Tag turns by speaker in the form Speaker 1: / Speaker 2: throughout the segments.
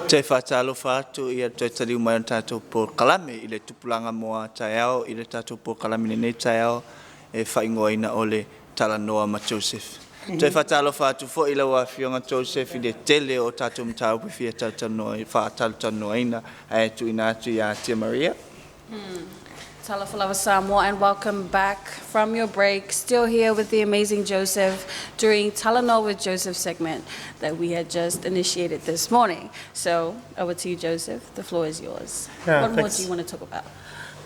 Speaker 1: Te whātalo whātu ia te tariu mai tātou po kalame I le tupulanga moa TAEAO I le tātou po kalame nei TAEAO e whaingoina o le Talanoa ma Joseph. Te whātalo whātu fo I lawa whionga Joseph I le tele o tātou mtau whiwhia tātanoa I whātalo tanoa ina e tu ina atu ia Tia Maria.
Speaker 2: Talanoa Samoa, and welcome back from your break. Still here with the amazing Joseph during Talanoa with Joseph segment that we had just initiated this morning. So over to you, Joseph. The floor is yours.
Speaker 3: Yeah,
Speaker 2: what more do you want to talk about?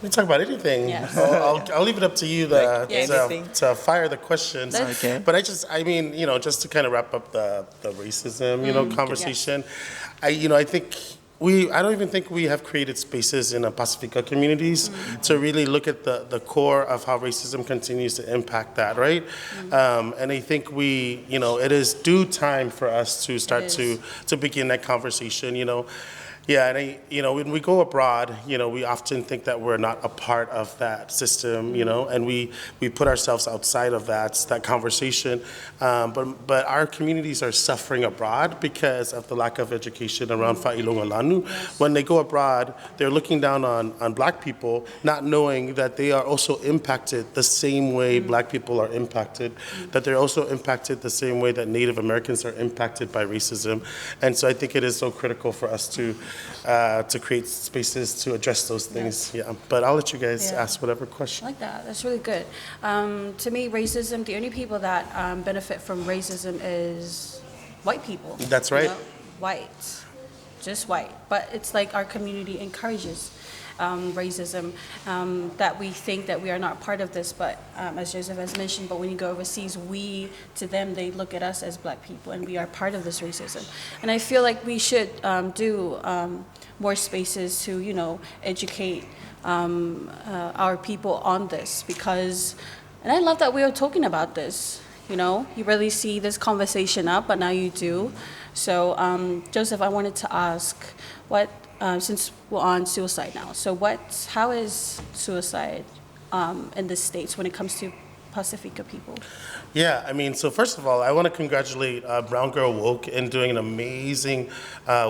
Speaker 3: We can talk about anything.
Speaker 2: Yes.
Speaker 3: I'll leave it up to you to fire the questions.
Speaker 1: Okay.
Speaker 3: But I mean, just to kind of wrap up the racism, conversation. Yes. I think. I don't even think we have created spaces in Pacifica communities to really look at the core of how racism continues to impact that, right? And I think it is due time for us to start to begin that conversation, Yeah, and when we go abroad, we often think that we're not a part of that system, and we put ourselves outside of that conversation. But our communities are suffering abroad because of the lack of education around Fa'ilonga Lanu. Yes. When they go abroad, they're looking down on black people, not knowing that they are also impacted the same way black people are impacted, that they're also impacted the same way that Native Americans are impacted by racism. And so I think it is so critical for us to create spaces to address those things. Yeah. But I'll let you guys ask whatever question.
Speaker 2: I like that. That's really good. To me, racism, the only people that benefit from racism is white people.
Speaker 3: That's right.
Speaker 2: White. Just white. But it's like our community encourages racism, that we think that we are not part of this, but as Joseph has mentioned, but when you go overseas, to them, they look at us as black people, and we are part of this racism. And I feel like we should do more spaces to, educate our people on this, and I love that we are talking about this. You really see this conversation up, but now you do. So, Joseph, I wanted to ask, since we're on suicide now, so how is suicide in the States when it comes to Pacifica people?
Speaker 3: Yeah, so first of all, I want to congratulate Brown Girl Woke in doing an amazing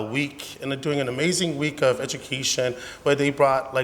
Speaker 3: week of education where they brought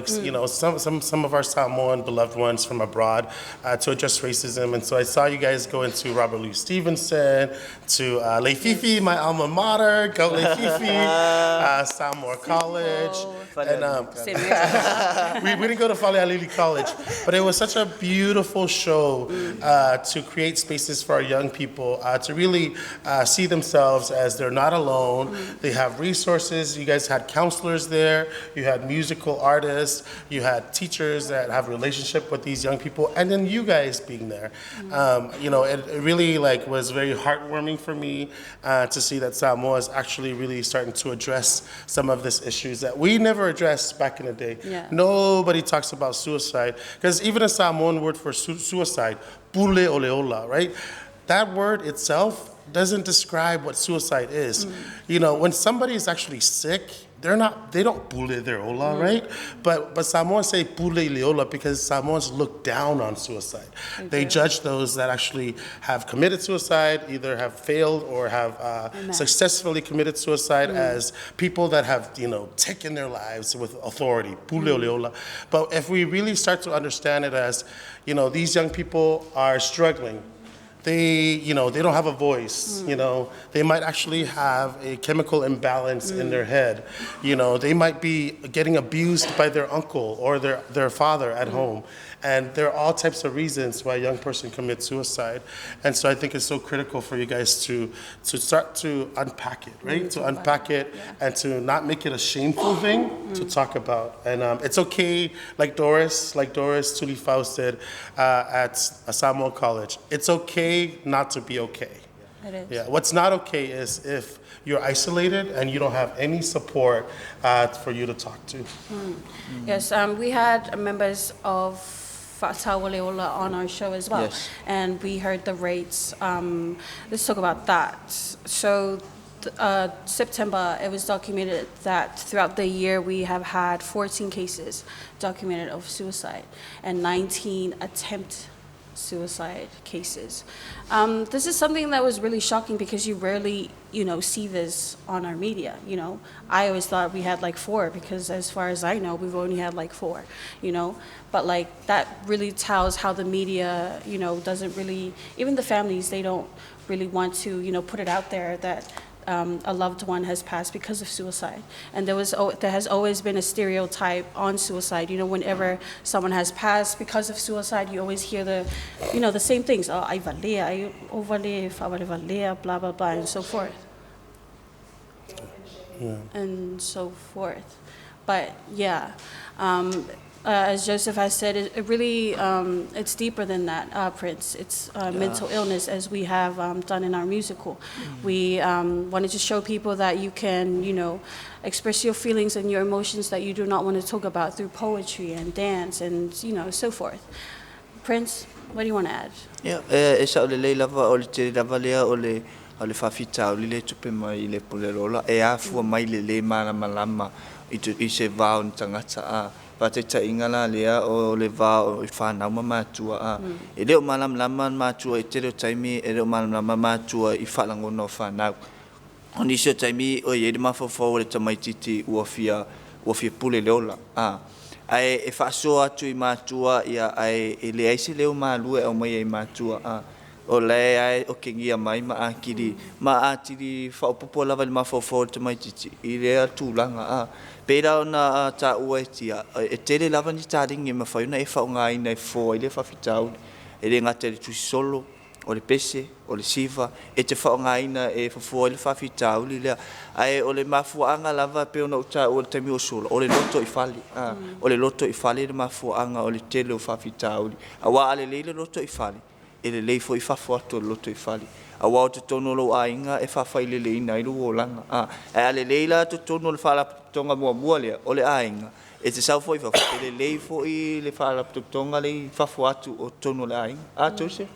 Speaker 3: some of our Samoan beloved ones from abroad to address racism. And so I saw you guys go into Robert Louis Stevenson, to Leififi, my alma mater, go Leififi, Samoa College. And we didn't go to Falealili College, but it was such a beautiful show to create spaces for our young people to really see themselves as they're not alone. They have resources. You guys had counselors there. You had musical artists. You had teachers that have a relationship with these young people, and then you guys being there. It really was very heartwarming for me to see that Samoa is actually really starting to address some of these issues that we never addressed back in the day. Yeah. Nobody talks about suicide, because even a Samoan word for suicide, pule oleola, right? That word itself doesn't describe what suicide is. When somebody is actually sick, they don't pule their ola, right? But Samoans say pule leola because Samoans look down on suicide. Okay. They judge those that actually have committed suicide, either have failed or have successfully committed suicide as people that have, taken their lives with authority, pule leola. But if we really start to understand it as, these young people are struggling. They don't have a voice, They might actually have a chemical imbalance in their head. They might be getting abused by their uncle or their father at home. And there are all types of reasons why a young person commits suicide. And so I think it's so critical for you guys to start to unpack it, right? To unpack it and to not make it a shameful thing to talk about. And it's okay, like Doris Tulifau said at Samoa College, it's okay not to be okay.
Speaker 2: It is.
Speaker 3: Yeah. What's not okay is if you're isolated and you don't have any support for you to talk to.
Speaker 2: Yes, we had members of Fa'atawaleola on our show as well, and we heard the rates. Let's talk about that. So September, it was documented that throughout the year we have had 14 cases documented of suicide and 19 attempt suicide cases. This is something that was really shocking because you rarely, see this on our media. I always thought we had like 4 because as far as I know, we've only had like 4. But like that really tells how the media, doesn't really, even the families, they don't really want to, put it out there that a loved one has passed because of suicide. And there has always been a stereotype on suicide. Whenever someone has passed because of suicide, you always hear the same things. Oh, I valea, I overlive, I valea, blah, blah, blah, and so forth.
Speaker 3: Yeah.
Speaker 2: And so forth. But yeah, as Joseph has said, it really, it's deeper than that, Prince. It's mental illness, as we have done in our musical. We wanted to show people that you can, express your feelings and your emotions that you do not want to talk about through poetry and dance and, so forth. Prince, what do you want to add?
Speaker 1: Yeah, e sa ole le lava ole te lava lea ole whawhita o le tupe mai le pulerola e afua mai le malama i se vāo ni tangata a pate ta ingala lea o le vāo i whanau mātua a e leo malama mātua i te reo taimi e leo malama mātua i whalangono whanau o nisio taimi o i ere mawhawhau le tamaititi uafia pulerola a ai e whaasoa atu i mātua ia ai e le aise leo mālue au mai e mātua a o le ai o ke ngia mai ma atiri whaopopo lava le mawhawhau le tamaititi i rea tūlanga a pera ona ta ua e tere lava ni tāringi ma whaiuna e whaunga ina e fōa i le whawhitau e le ngata le tuisolo o le pese, o le siva e te whaunga ina e fōa i le whawhitau li lea ai o le mafuanga lava pe ona uta o le taimi o sola o le loto i whali o le loto i whali le mafuanga o le tele o whawhitau a wa ale le loto i whali e le leifo i whawha atu loto i whali. A wao te tono lo a inga e whawhai le ina i ruo langa. E ale leila te tono le whala tonga mua lea o le a inga. E te saufo i whawha. E le leifo i le whala tonga le whawha atu o tono le a inga. A tose?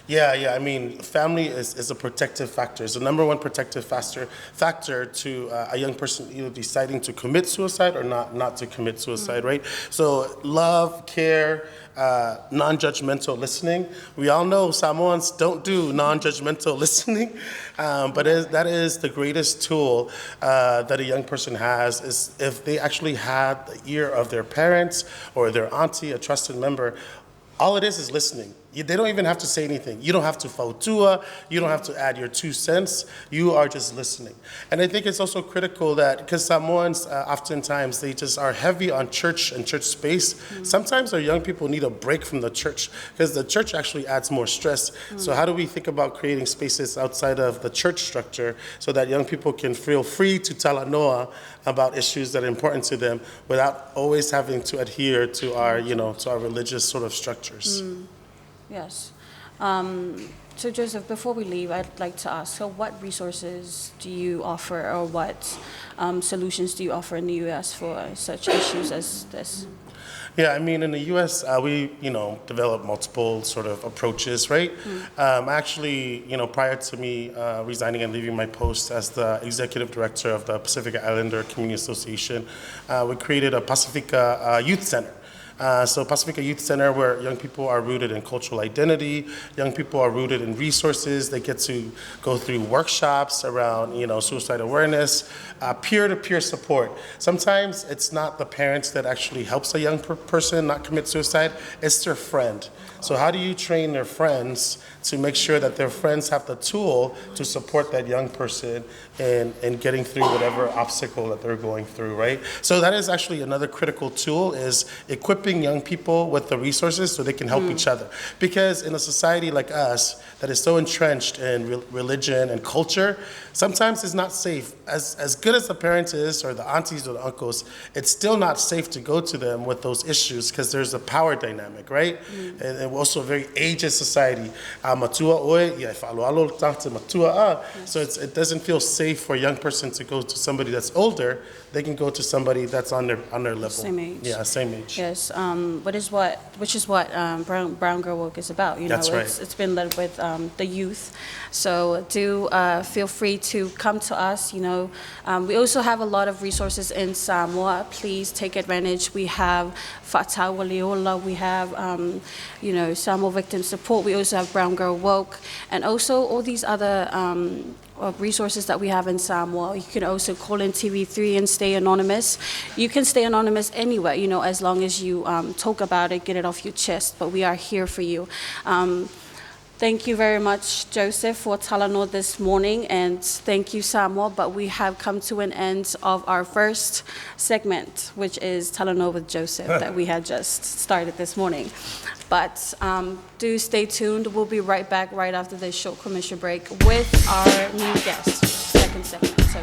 Speaker 3: Yeah. I mean, family is a protective factor. It's the number one protective factor to a young person either deciding to commit suicide or not to commit suicide, right? So love, care, non-judgmental listening. We all know Samoans don't do non-judgmental listening, but that is the greatest tool that a young person has is if they actually had the ear of their parents or their auntie, a trusted member. All it is listening. They don't even have to say anything. You don't have to fautua. You don't have to add your 2 cents. You are just listening. And I think it's also critical that, because Samoans oftentimes, they just are heavy on church and church space. Sometimes our young people need a break from the church because the church actually adds more stress. So how do we think about creating spaces outside of the church structure so that young people can feel free to talanoa about issues that are important to them without always having to adhere to our, to our religious sort of structures?
Speaker 2: Yes. So Joseph, before we leave, I'd like to ask, so what resources do you offer or what solutions do you offer in the U.S. for such issues as this?
Speaker 3: Yeah, I mean, in the U.S., we, develop multiple sort of approaches, right? Actually, prior to me resigning and leaving my post as the executive director of the Pacific Islander Community Association, we created a Pacifica Youth Center. So Pacifica Youth Center, where young people are rooted in cultural identity, young people are rooted in resources. They get to go through workshops around, suicide awareness, peer-to-peer support. Sometimes it's not the parents that actually helps a young person not commit suicide, it's their friend. So how do you train their friends to make sure that their friends have the tool to support that young person in getting through whatever obstacle that they're going through, right? So that is actually another critical tool, is equipping young people with the resources so they can help each other. Because in a society like us that is so entrenched in religion and culture, sometimes it's not safe. As good as the parent is, or the aunties or the uncles, it's still not safe to go to them with those issues because there's a power dynamic, right? And we're also a very ageist society. So it doesn't feel safe for a young person to go to somebody that's older. They can go to somebody that's on their level.
Speaker 2: Same age.
Speaker 3: Yeah, same age.
Speaker 2: Yes. which is what Brown Girl Work is about. You know,
Speaker 3: That's right.
Speaker 2: it's been led with the youth. So do feel free to come to us. You know, we also have a lot of resources in Samoa. Please take advantage. We have Fa'atau Leola. We have you know, Samoa Victim Support. We also have Brown Girl Woke, and also all these other resources that we have in Samoa. You can also call in TV3 and stay anonymous. You can stay anonymous anywhere, you know, as long as you talk about it, get it off your chest, but we are here for you. Thank you very much, Joseph, for Talanoa this morning, and thank you, Samoa, but we have come to an end of our first segment, which is Talanoa with Joseph, that we had just started this morning. But do stay tuned. We'll be right back right after this short commercial break with our new guest, second segment. So.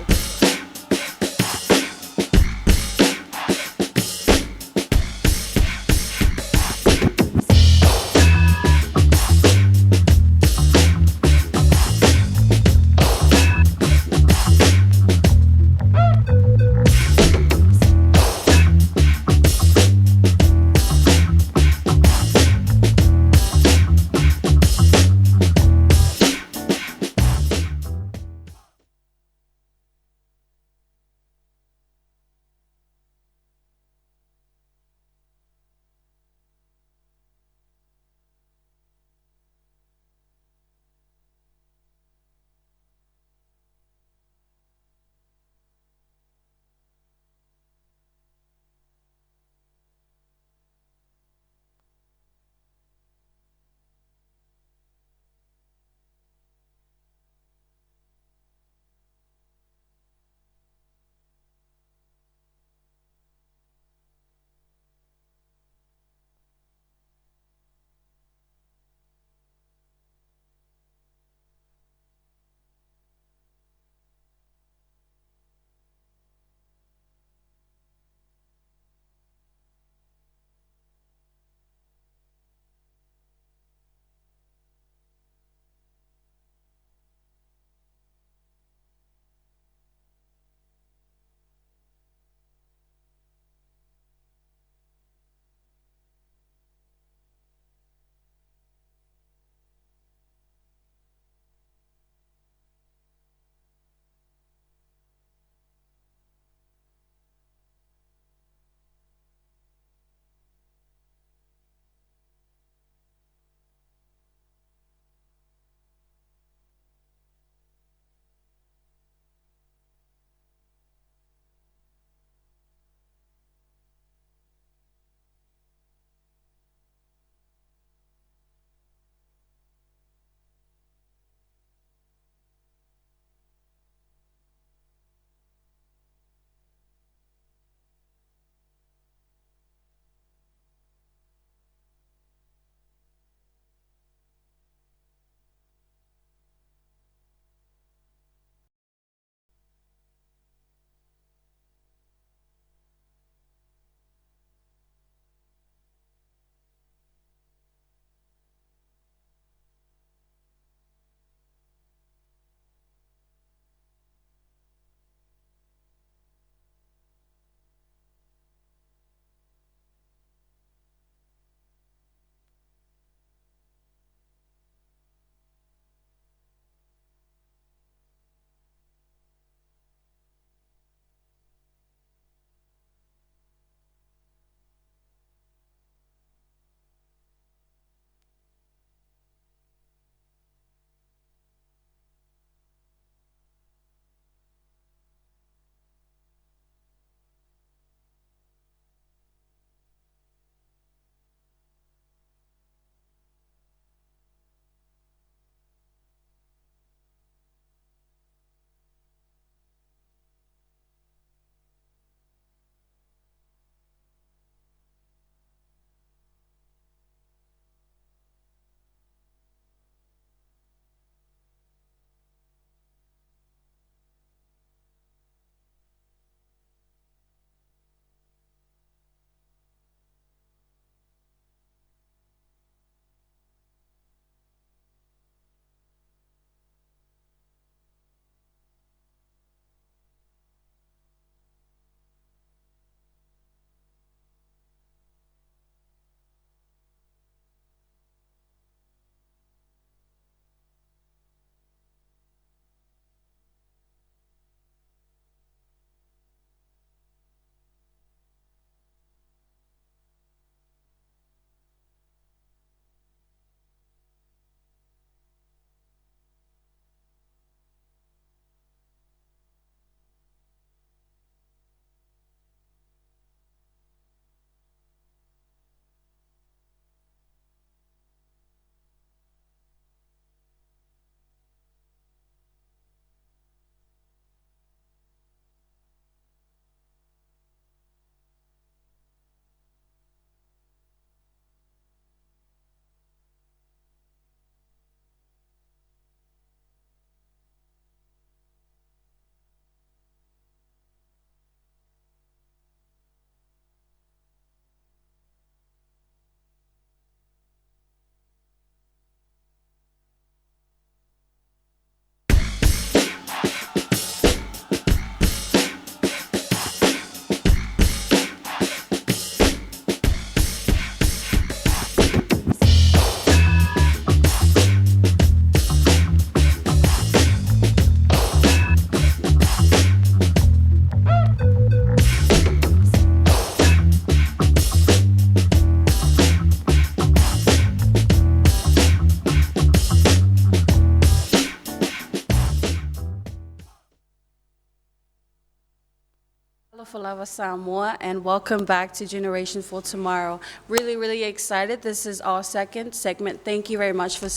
Speaker 2: Falava Samoa, and welcome back to Generation for Tomorrow. Really, really excited. This is our second segment. Thank you very much for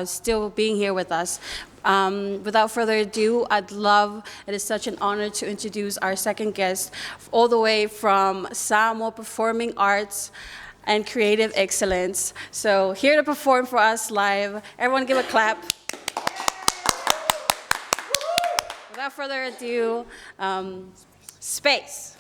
Speaker 2: still being here with us. Without further ado, it is such an honor to introduce our second guest, all the way from Samoa Performing Arts and Creative Excellence. So here to perform for us live. Everyone give a clap. Without further ado, Space.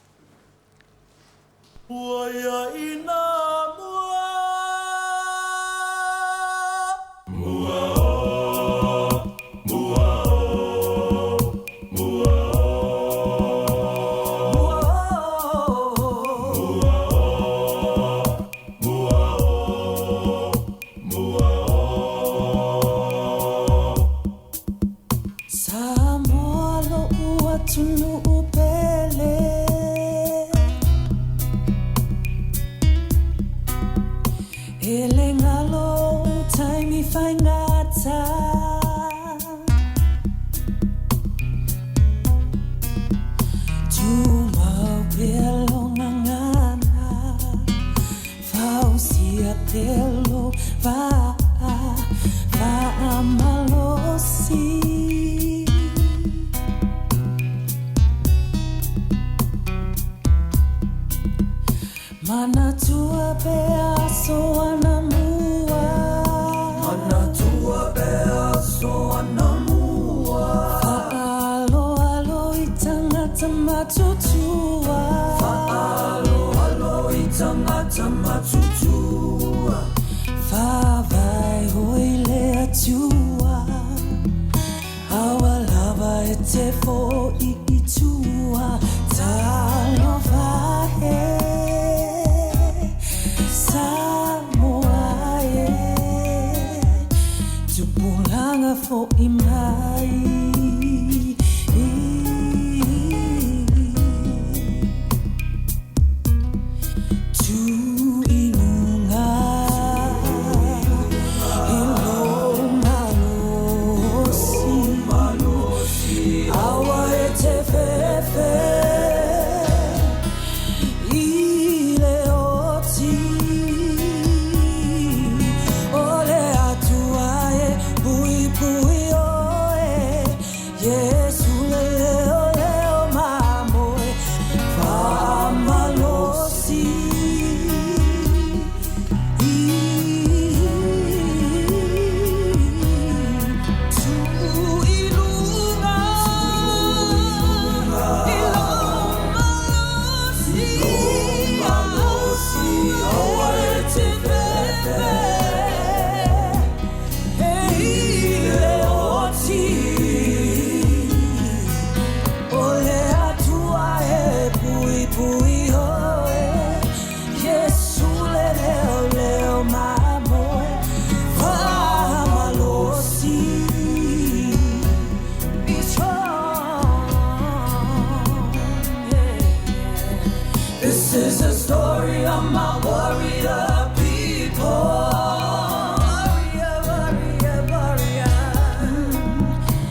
Speaker 4: TUPULAGA for imai. This is the story of my warrior people.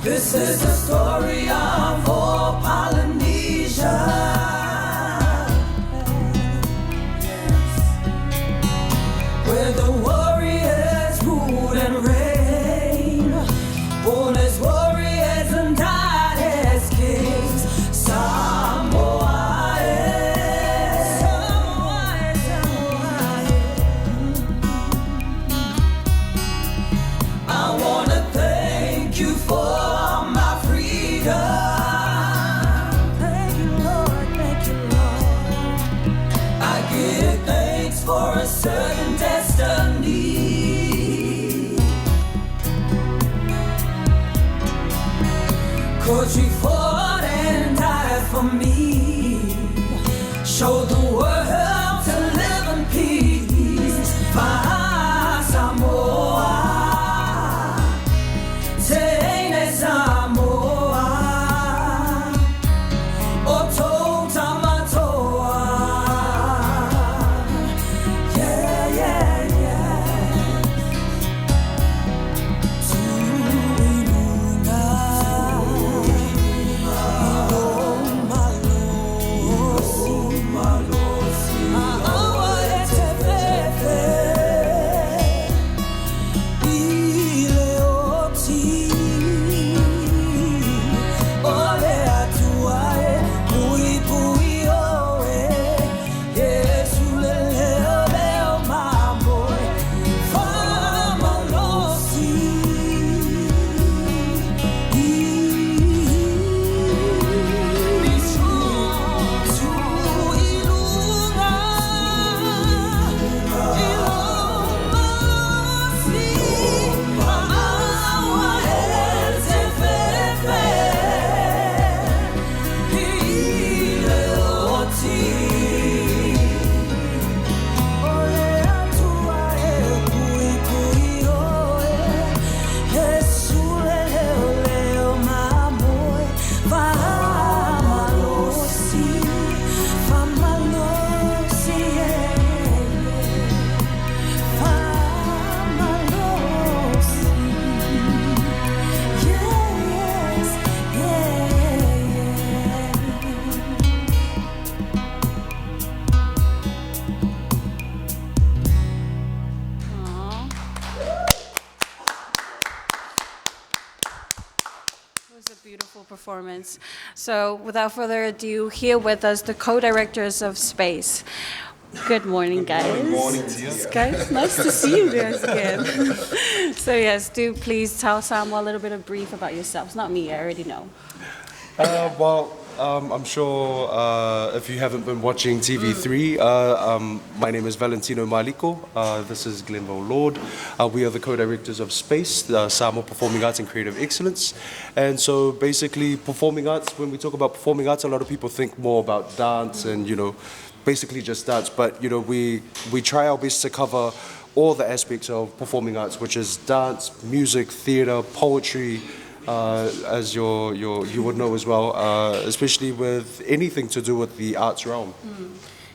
Speaker 4: This is the story of all Polynesia. Where the warriors ruled and reigned, born as warriors and died as kings. I wanna thank you for my freedom. Thank you, Lord, thank you, Lord. I give thanks for a certain destiny. 'Cause you fought and died for me. Show the world to live in peace. My Samoa, Teine Samoa, Oto Tamatoa. Yeah, yeah, yeah. Tuilunga, Ilong Malo.
Speaker 2: powerful performance. So without further ado, here with us, the co-directors of Space. Good morning, guys.
Speaker 5: Good morning to you.
Speaker 2: Guys, nice to see you guys again. So yes, do please tell Samuel a little bit of brief about yourselves. Not me, I already know.
Speaker 5: I'm sure if you haven't been watching TV3, my name is Valentino Maliko. This is Glenville Lord. We are the co-directors of Space, the Samoa Performing Arts and Creative Excellence. And so basically performing arts, when we talk about performing arts, a lot of people think more about dance and, basically just dance. But, we try our best to cover all the aspects of performing arts, which is dance, music, theater, poetry, as you would know as well, especially with anything to do with the arts realm.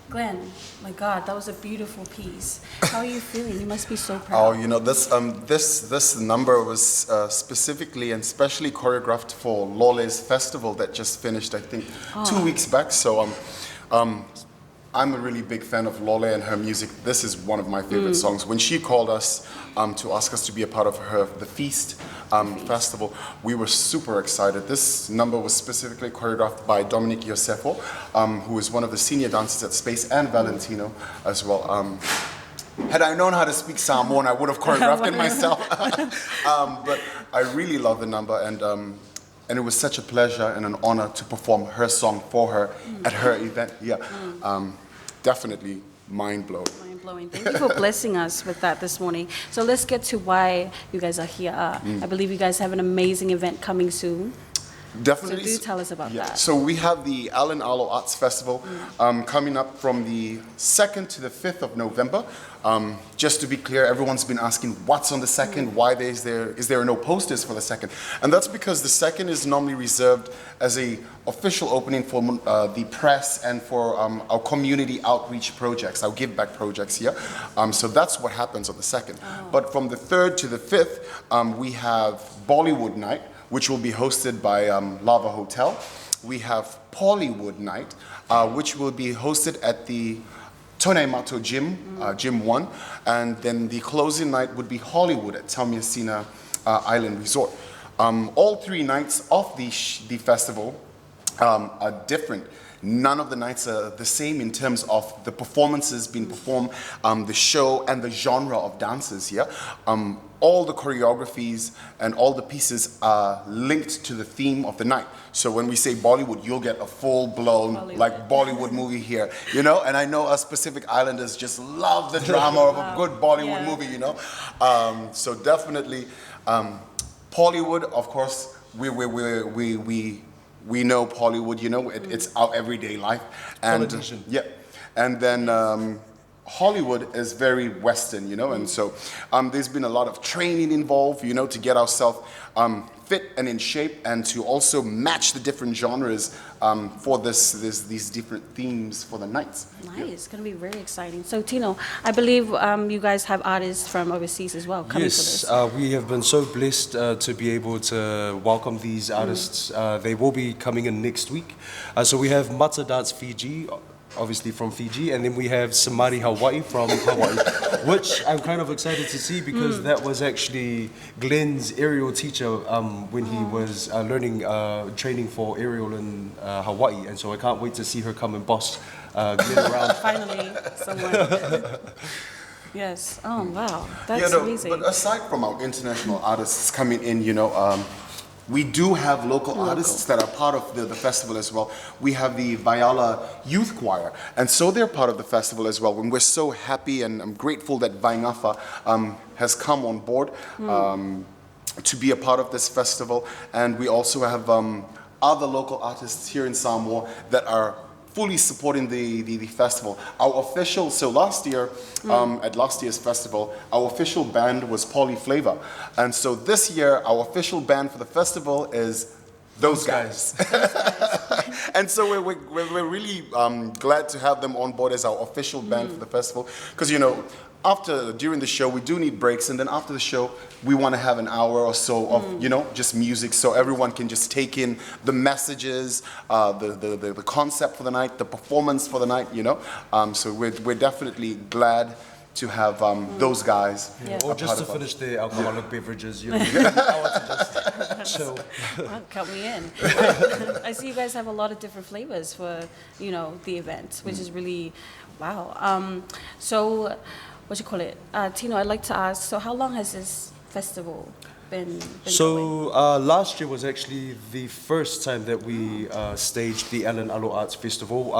Speaker 2: Glenn, my God, that was a beautiful piece. How are you feeling? You must be so proud.
Speaker 6: This number was specifically and specially choreographed for Lole's festival that just finished, I think, 2 weeks back. So I'm a really big fan of Lole and her music. This is one of my favorite songs. When she called us to ask us to be a part of the Feast festival, we were super excited. This number was specifically choreographed by Dominic Yosefo, who is one of the senior dancers at Space, and Valentino as well. Had I known how to speak Samoan, I would have choreographed it myself. But I really love the number, and it was such a pleasure and an honor to perform her song for her at her event. Definitely mind-blowing.
Speaker 2: Mind-blowing. Thank you for blessing us with that this morning. So let's get to why you guys are here. I believe you guys have an amazing event coming soon.
Speaker 6: Definitely.
Speaker 2: So do tell us about that.
Speaker 6: So we have the Alan Alo Arts Festival coming up from the 2nd to the 5th of November. Just to be clear, everyone's been asking what's on the 2nd, why is there no posters for the 2nd? And that's because the 2nd is normally reserved as a official opening for the press and for our community outreach projects, our give back projects here. So that's what happens on the 2nd. But from the 3rd to the 5th, we have Bollywood Night, which will be hosted by Lava Hotel. We have Pollywood Night, which will be hosted at the Tonemato Gym, Gym 1, and then the closing night would be Hollywood at Tamiasina Island Resort. All 3 nights of the festival are different. None of the nights are the same in terms of the performances being performed, the show, and the genre of dances here. All the choreographies and all the pieces are linked to the theme of the night. So when we say Bollywood, you'll get a full-blown Bollywood movie here, And I know us Pacific Islanders just love the drama of a good Bollywood movie, So definitely, Pollywood, of course, we know Pollywood, it's our everyday life. And
Speaker 5: television.
Speaker 6: And then Hollywood is very Western, and so there's been a lot of training involved, to get ourselves fit and in shape, and to also match the different genres for these different themes for the nights.
Speaker 2: Nice, it's going to be very exciting. So Tino, I believe you guys have artists from overseas as well coming for this.
Speaker 5: Yes, we have been so blessed to be able to welcome these artists. They will be coming in next week. So we have Mata Dance Fiji, obviously from Fiji, and then we have Samari Hawaii from Hawaii, which I'm kind of excited to see because that was actually Glenn's aerial teacher when he was training for aerial in Hawaii, and so I can't wait to see her come and boss Glenn around.
Speaker 2: Finally, someone. Yes. Oh, wow. That's amazing.
Speaker 6: But aside from our international artists coming in, we do have local artists that are part of the festival as well. We have the Vayala Youth Choir, and so they're part of the festival as well. And we're so happy and I'm grateful that Vaingafa has come on board to be a part of this festival. And we also have other local artists here in Samoa that are fully supporting the festival. Our official, so last year, at last year's festival, our official band was Poly Flavor. And so this year, our official band for the festival is those guys. And so we're really glad to have them on board as our official band for the festival. Because, during the show, we do need breaks, and then after the show, we want to have an hour or so of, just music, so everyone can just take in the messages, the concept for the night, the performance for the night, So we're definitely glad to have those guys.
Speaker 2: Yeah.
Speaker 5: Or
Speaker 6: a
Speaker 5: just
Speaker 6: part
Speaker 5: to
Speaker 6: of us.
Speaker 5: finish their alcoholic beverages, you know. I want to just chill.
Speaker 2: Well, count me in. I see you guys have a lot of different flavors for, you know, the event, which is really, wow. So, what you call it? Tino, I'd like to ask, so how long has this festival been going?
Speaker 5: So last year was actually the first time that we staged the Alan Alo Arts Festival.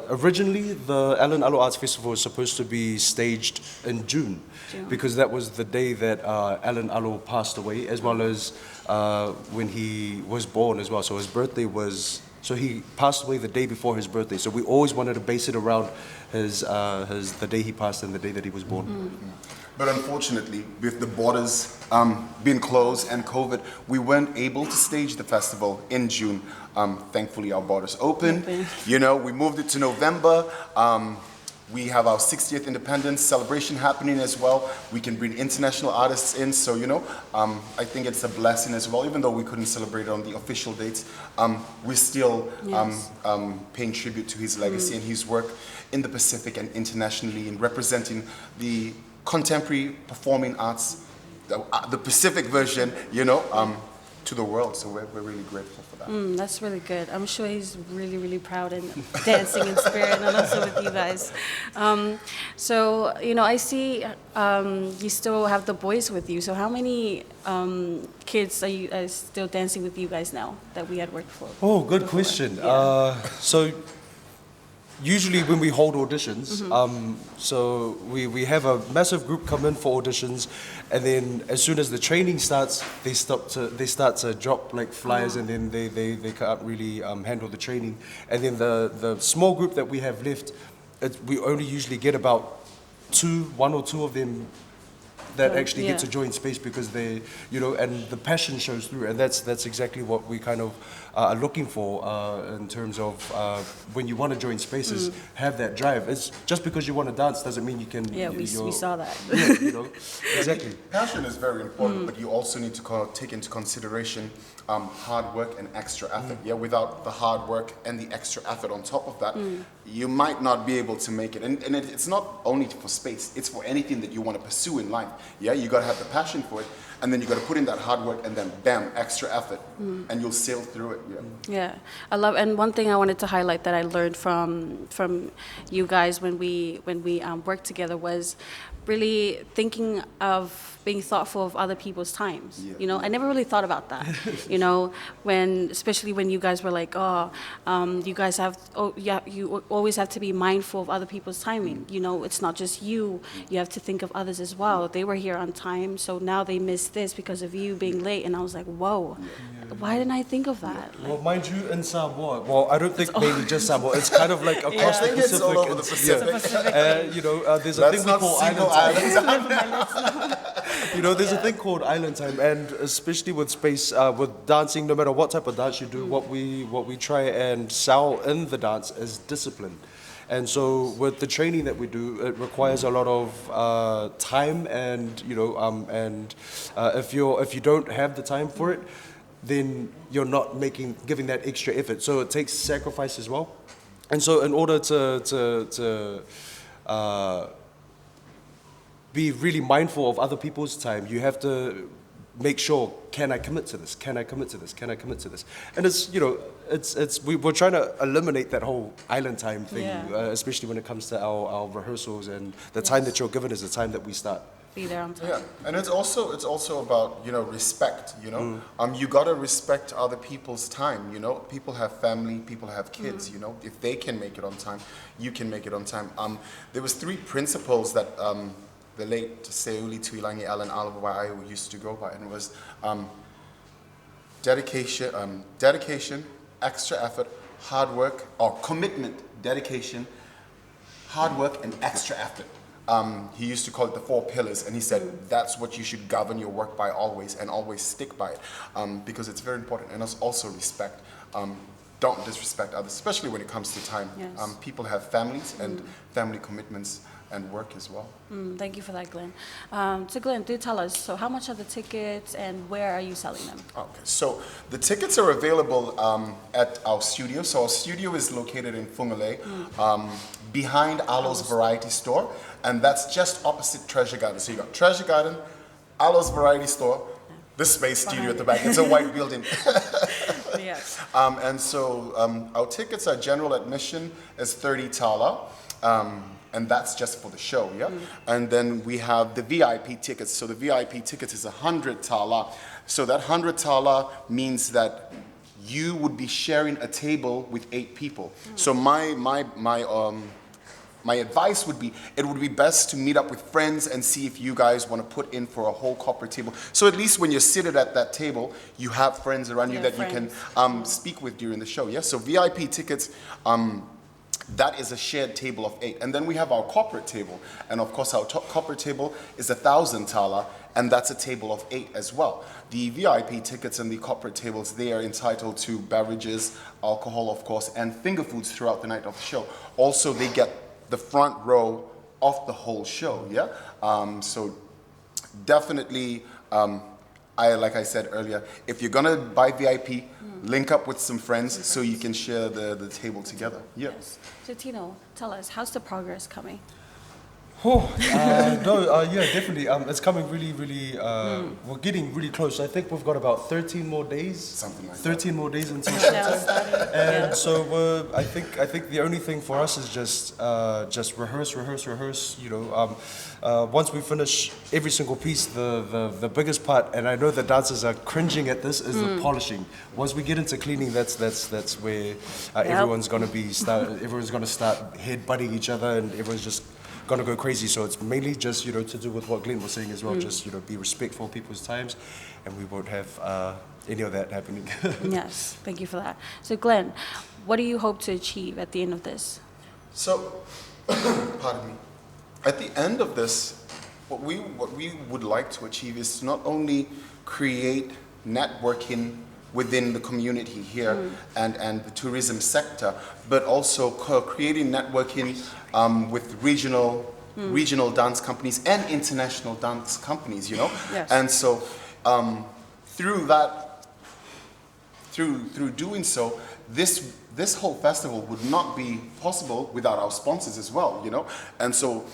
Speaker 5: Originally, the Alan Alo Arts Festival was supposed to be staged in June, because that was the day that Alan Alo passed away, as well as when he was born as well. So his birthday was, so he passed away the day before his birthday. So we always wanted to base it around the day he passed and the day that he was born.
Speaker 6: But unfortunately, with the borders being closed and COVID, we weren't able to stage the festival in June. Thankfully, our borders opened. You know, we moved it to November. We have our 60th independence celebration happening as well. We can bring international artists in. So, you know, I think it's a blessing as well. Even though we couldn't celebrate on the official dates, we're still paying tribute to his legacy and his work in the Pacific and internationally in representing the contemporary performing arts, the Pacific version, you know, to the world. So we're really grateful for that.
Speaker 2: That's really good. I'm sure he's really, really proud and dancing in spirit, and also with you guys. So, you know, I see you still have the boys with you. So how many kids are still dancing with you guys now that we had worked for?
Speaker 5: Oh, good question. So usually when we hold auditions, so we have a massive group come in for auditions, and then as soon as the training starts, they start to drop like flies, and then they can't really handle the training. And then the small group that we have left, we only usually get about one or two of them that actually get to join Space, because they, you know, and the passion shows through, and that's exactly what we kind of are looking for in terms of when you want to join Spaces, have that drive. It's just because you want to dance doesn't mean you can.
Speaker 2: Yeah, we saw that.
Speaker 5: Yeah, you know, exactly.
Speaker 6: Passion is very important, but you also need to take into consideration hard work and extra effort. Yeah, without the hard work and the extra effort on top of that, you might not be able to make it. And it's not only for Space, it's for anything that you want to pursue in life. Yeah, you got to have the passion for it, and then you got to put in that hard work, and then bam, extra effort, and you'll sail through it.
Speaker 2: Yeah, I love, and one thing I wanted to highlight that I learned from you guys when we worked together was really thinking of being thoughtful of other people's times. You know, I never really thought about that. You know, especially when you guys were like, you guys you always have to be mindful of other people's timing. You know, it's not just you. You have to think of others as well. They were here on time, so now they missed this because of you being late. And I was like, whoa, why didn't I think of that?
Speaker 5: Well, mind you, in Samoa, well, I don't think mainly just Samoa. It's kind of like across the Pacific.
Speaker 6: It's all over the Pacific.
Speaker 5: You know, there's a thing we call island time. You know, there's a thing called island time, and especially with Space, with dancing, no matter what type of dance you do, what we try and sell in the dance is discipline. And so with the training that we do, it requires a lot of time, and you know, if you don't have the time for it, then you're not giving that extra effort. So it takes sacrifice as well. And so in order to be really mindful of other people's time, you have to make sure, can I commit to this? Can I commit to this? Can I commit to this? And it's, you know, we're trying to eliminate that whole island time thing, especially when it comes to our rehearsals, and the time that you're given is the time that we start.
Speaker 2: Be there on time.
Speaker 6: Yeah, and it's also about, you know, respect. You know, you gotta respect other people's time. You know, people have family, people have kids. You know, if they can make it on time, you can make it on time. There was 3 principles that the late Seuli Tuilangi Alan Alawai used to go by, and it was dedication, extra effort, hard work, or commitment, dedication, hard work, and extra effort. He used to call it the 4 pillars, and he said that's what you should govern your work by always, and always stick by it, because it's very important. And also respect. Don't disrespect others, especially when it comes to time.
Speaker 2: Yes.
Speaker 6: People have families and family commitments and work as well.
Speaker 2: Thank you for that, Glenn. So Glenn, do tell us, so how much are the tickets and where are you selling them?
Speaker 6: Okay, so the tickets are available at our studio. So our studio is located in Fungale, behind Alo's Variety Store, and that's just opposite Treasure Garden. So you got Treasure Garden, Alo's Variety Store, the Space Studio at the back. It's a white building.
Speaker 2: Yes.
Speaker 6: And so our tickets are general admission is 30 Tala. And that's just for the show, yeah? And then we have the VIP tickets. So the VIP tickets is 100 Tala. So that 100 Tala means that you would be sharing a table with 8 people. So my advice would be, it would be best to meet up with friends and see if you guys want to put in for a whole corporate table. So at least when you're seated at that table, you have friends around you that you can speak with during the show, yeah? So VIP tickets, that is a shared table of 8. And then we have our corporate table. And of course, our corporate table is 1,000 Tala, and that's a table of 8 as well. The VIP tickets and the corporate tables, they are entitled to beverages, alcohol, of course, and finger foods throughout the night of the show. Also, they get the front row of the whole show, yeah? So definitely, like I said earlier, if you're gonna buy VIP, link up with some friends so you can share the table together. Yeah.
Speaker 2: Yes. So Tino, tell us, how's the progress coming?
Speaker 5: Yeah, definitely. It's coming really, really, we're getting really close. I think we've got about 13 more days.
Speaker 6: Something like
Speaker 5: 13 more days until
Speaker 2: Sales
Speaker 5: showtime.
Speaker 2: starting,
Speaker 5: And
Speaker 2: yeah.
Speaker 5: so I think the only thing for us is just rehearse. You know, once we finish every single piece, the biggest part, and I know the dancers are cringing at this, is the polishing. Once we get into cleaning, that's where everyone's gonna start head-butting each other, and everyone's just gonna go crazy. So it's mainly just, you know, to do with what Glenn was saying as well, just, you know, be respectful of people's times, and we won't have any of that happening.
Speaker 2: Yes, thank you for that. So Glenn, what do you hope to achieve at the end of this?
Speaker 6: So, pardon me. At the end of this, what we would like to achieve is to not only create networking within the community here and the tourism sector, but also creating networking with regional dance companies and international dance companies, you know?
Speaker 2: Yes.
Speaker 6: And so through that, through doing so, this whole festival would not be possible without our sponsors as well, you know? And so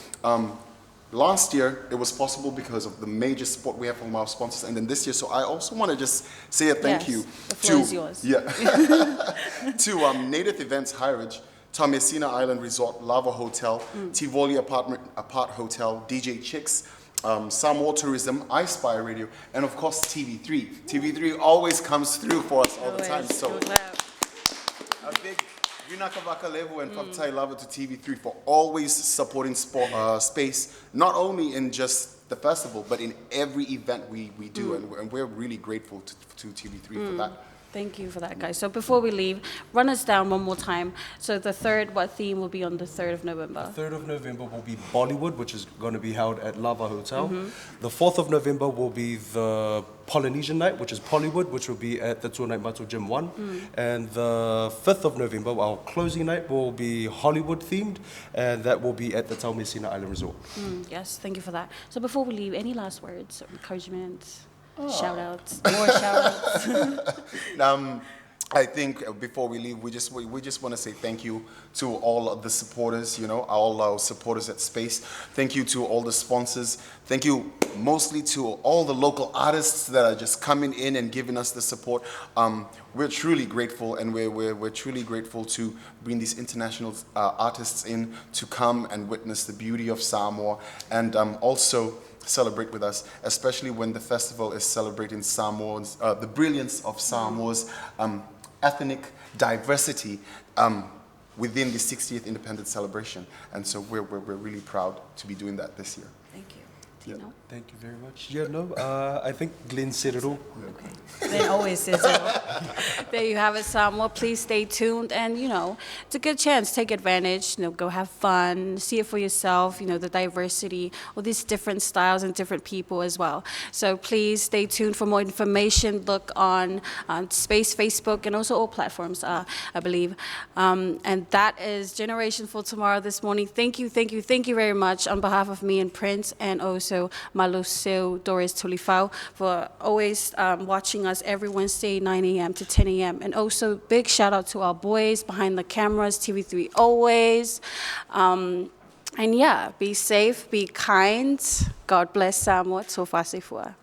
Speaker 6: last year, it was possible because of the major support we have from our sponsors, and then this year, so I also want to just say a thank you
Speaker 2: the floor is yours.
Speaker 6: to Native Events Highridge, Tomesina Island Resort, Lava Hotel, Tivoli Apart Hotel, DJ Chicks, Samoa Tourism, iSpire Radio, and of course TV3. TV3 always comes through for us all the time. So a big Vinakavaka Levu and Fatai Lava to TV3 for always supporting space, not only in just the festival, but in every event we do. And we're really grateful to TV3 for that.
Speaker 2: Thank you for that, guys. So before we leave, run us down one more time. So the third, what theme will be on the 3rd of November?
Speaker 5: The 3rd of November will be Bollywood, which is going to be held at Lava Hotel. The 4th of November will be the Polynesian night, which is Pollywood, which will be at the Tuanai Matu Gym 1. And the 5th of November, our closing night, will be Hollywood themed, and that will be at the Talanoa Island Resort.
Speaker 2: Yes, thank you for that. So before we leave, any last words, or encouragement, shout-outs, more shout-outs?
Speaker 6: I think before we leave, we just want to say thank you to all of the supporters, you know, all our supporters at Space. Thank you to all the sponsors. Thank you mostly to all the local artists that are just coming in and giving us the support. We're truly grateful, and we're truly grateful to bring these international artists in to come and witness the beauty of Samoa, and also celebrate with us, especially when the festival is celebrating Samoa's, the brilliance of Samoa's ethnic diversity within the 60th independence celebration. And so we're really proud to be doing that this year.
Speaker 2: Thank you. Tino?
Speaker 5: Thank you very much. Yeah, no, I think Glenn said it all.
Speaker 2: Okay. Then always sizzle. There you have it, Samoa. Please stay tuned, and it's a good chance. Take advantage. Go have fun. See it for yourself. The diversity, all these different styles and different people as well. So please stay tuned for more information. Look on Space, Facebook, and also all platforms, I believe. And that is Generation for Tomorrow this morning. Thank you very much on behalf of me and Prince, and also Maluseo Doris Tulifau for always watching us every Wednesday, 9 a.m. to 10 a.m. And also big shout out to our boys behind the cameras, TV3 always. And yeah, be safe, be kind. God bless Samoa. Tofasefua.